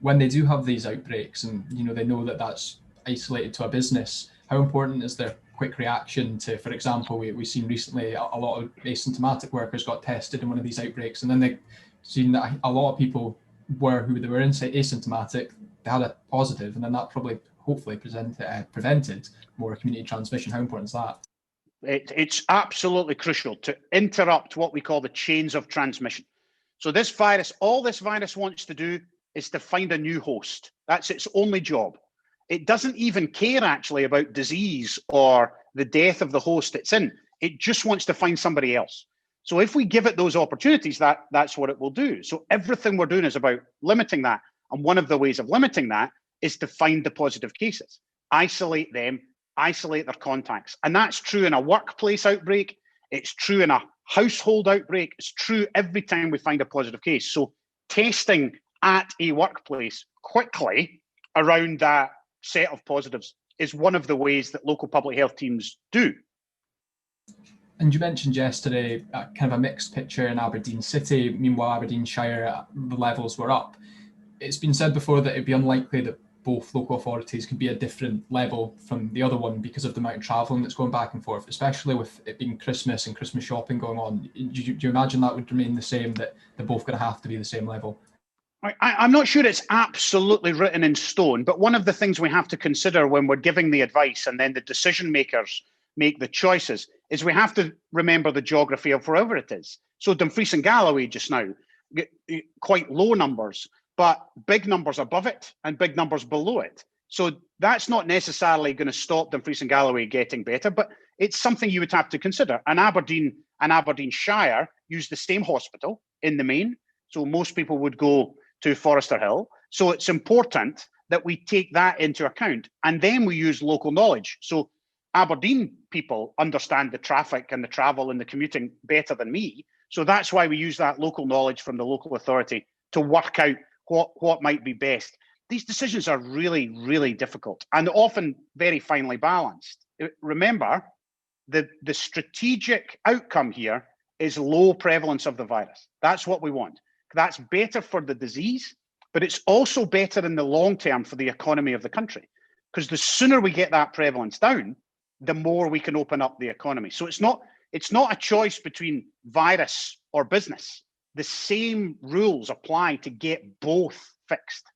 when they do have these outbreaks and they know that that's isolated to a business, how important is their quick reaction to, for example, we've seen recently a lot of asymptomatic workers got tested in one of these outbreaks, and then they seen that a lot of people who they were asymptomatic, they had a positive, and then that probably hopefully prevented more community transmission. How important is that? It's absolutely crucial to interrupt what we call the chains of transmission. So this virus, all this virus wants to do is to find a new host. That's its only job. It doesn't even care actually about disease or the death of the host it's in. It just wants to find somebody else. So if we give it those opportunities, that's what it will do. So everything we're doing is about limiting that. And one of the ways of limiting that is to find the positive cases, isolate them, isolate their contacts. And that's true in a workplace outbreak. It's true in a household outbreak. It's true every time we find a positive case. So testing at a workplace quickly around that set of positives is one of the ways that local public health teams do. And you mentioned yesterday kind of a mixed picture in Aberdeen City. Meanwhile, Aberdeenshire, the levels were up. It's been said before that it'd be unlikely that both local authorities can be a different level from the other one because of the amount of travelling that's going back and forth, especially with it being Christmas and Christmas shopping going on. Do you imagine that would remain the same, that they're both going to have to be the same level? I'm not sure it's absolutely written in stone, but one of the things we have to consider when we're giving the advice and then the decision makers make the choices is we have to remember the geography of wherever it is. So Dumfries and Galloway just now, quite low numbers, but big numbers above it and big numbers below it. So that's not necessarily going to stop Dumfries and Galloway getting better, but it's something you would have to consider. And Aberdeen and Aberdeenshire use the same hospital in the main. So most people would go to Forester Hill. So it's important that we take that into account. And then we use local knowledge. So Aberdeen people understand the traffic and the travel and the commuting better than me. So that's why we use that local knowledge from the local authority to work out what might be best. These decisions are really, really difficult and often very finely balanced. Remember, the strategic outcome here is low prevalence of the virus. That's what we want. That's better for the disease, but it's also better in the long term for the economy of the country, because the sooner we get that prevalence down, the more we can open up the economy. So it's not a choice between virus or business. The same rules apply to get both fixed.